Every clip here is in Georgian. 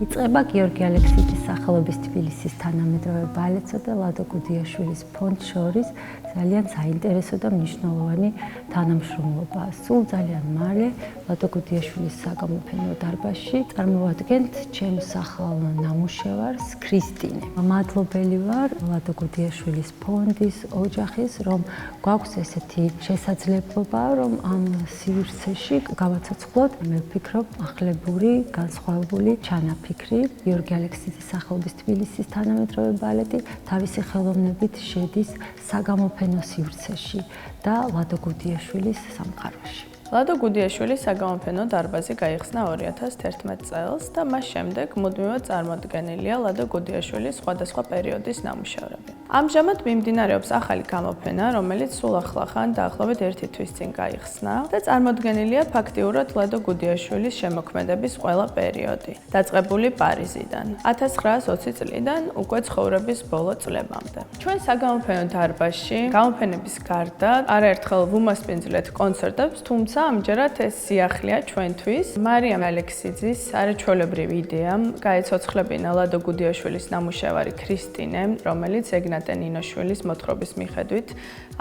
იწყება გიორგი ალექსიძის სახელობის თბილისის თანამედროვე ბალეტსა და ლადო გუდიაშვილის ფონდს შორის ძალიან საინტერესო და მნიშვნელოვანი თანამშრომლობა. სულ ძალიან მალე ლადო გუდიაშვილის საგამოფენო დარბაზში წარმოვადგენთ ჩემს ახალ ნამუშევარს ქრისტინე. მადლობელი ვარ ლადო გუდიაშვილის ფონდის ოჯახის, რომ გვაქვს ესეთი შესაძლებლობა, რომ ამ სივრცეში გავაცოცხლოთ, მე ვფიქრობ, ახლებური, განსხვავებული ჩანაფიქრი. გიორგი ალექსიძის სახელობის თბილისის თანამედროვე ბალეტი თავისი ხელოვნებით შედის საგამოფენო სივრცეში და ლადო გუდიაშვილის სამყაროში. ლადო გუდიაშვილის საგამოფენო დარბაზი გაიხსნა 2011 წელს და მას შემდეგ მუდმივად წარმოდგენილია ლადო გუდიაშვილის სხვადასხვა პერიოდის ნამუშევრები. ამჟამად მიმდინარეობს ახალი გამოფენა, რომელიც სულ ახლახან დაახლოებით 1 თვის წინ გაიხსნა და წარმოდგენილია ფაქტიურად ლადო გუდიაშვილის შემოქმედების ყველა პერიოდი, დაწყებული პარიზიდან 1920 წლიდან უკვე ცხოვრების ბოლო წლებამდე. ჩვენ საგამოფენო დარბაზში გამოფენების გარდა არაერთხელ ვუმასპინძლეთ კონცერტებს, თუმცა ამჯერად ეს სიახლეა ჩვენთვის. მარიამ ალექსიძის არაჩვეულებრივი იდეამ გაეცოცხლებინა ლადო გუდიაშვილის ნამუშევარი ქრისტინე, რომელიც ეგნატე ნინოშვილის მოთხრობის მიხედვით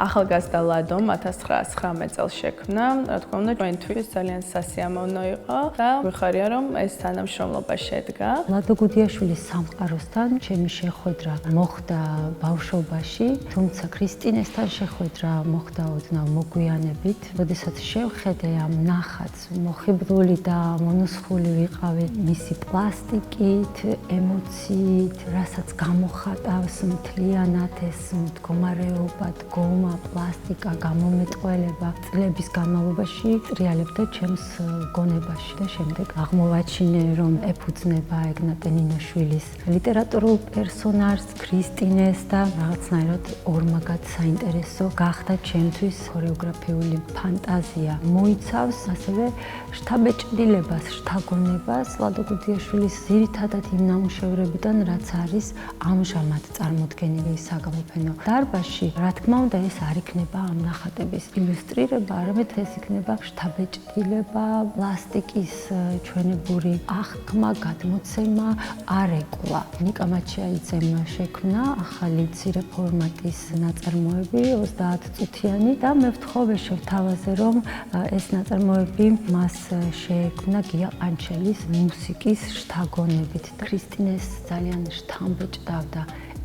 ახალგაზრდა ლადომ 1919 წელს შექმნა. რა თქმა უნდა, ჩვენთვის ძალიან სასიამოვნო იყო და ვიხარია, რომ ეს თანამშრომლობა შედგა. ლადო გუდიაშვილის სამყაროსთან ჩემი შეხვედრა მოხდა ბავშვობაში, თუმცა ქრისტინესთან შეხვედრა მოხდა ოდნავ მოგვიანებით, როდესაც შევხედე ამ ნახატს, მოხიბლული და მონუსხული ვიყავი მისი პლასტიკით, ემოციით, რასაც გამოხატავს მთლიანად ეს მდგომარეობა, დგომა, პლასტიკა, გამომეტყველება. წლების განმავლობაში ტრიალებდა ჩემს გონებაში და შემდეგ აღმოვაჩინე, რომ ეფუძნება ეგნატე ნინოშვილის ლიტერატურულ პერსონაჟს ქრისტინეს და რაღაცნაირად ორმაგად საინტერესო გახდა ჩემთვის ქორეოგრაფიული ფანტაზია. მოიცავს ასევე შთაბეჭდილებას, შთაგონებას ლადო გუდიაშვილის ძირითადად იმ ნამუშევრებიდან, რაც არის ამჟამად წარმოდგენილი საგამოფენო დარბაზში. რა თქმა უნდა, ეს არ იქნება ამ ნახატების ილუსტრირება, არამედ ეს იქნება შთაბეჭდილება, პლასტიკის ჩვენებური აღქმა, გადმოცემა, არეკვა. ნიკა მაჩიაიძემ შექმნა ახალი მცირე ფორმატის ნაწარმოები 30 წუთიანი და მე ვთხოვე შევთავაზე, რომ ეს ნაწარმოები მას შეექმნა გია ყანჩელის მუსიკის შთაგონებით. ქრისტინეს ძალიან შთამბეჭდავდა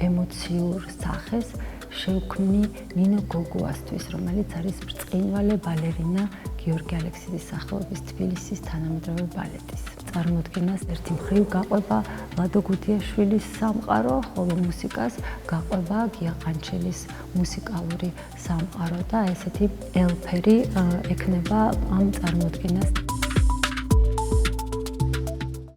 ემოციურ სახეს შევქმნი ნინო გოგუასთვის, რომელიც არის ბრწყინვალე ბალერინა გიორგი ალექსიძის სახელობის თბილისის თანამედროვე ბალეტის. წარმოდგენას ერთი მხრივ გაყვება ლადო გუდიაშვილის სამყარო, ხოლო მუსიკას გაყვება გია ყანჩელის მუსიკალური სამყარო და ესეთი ელფერი ექნება ამ წარმოდგენას.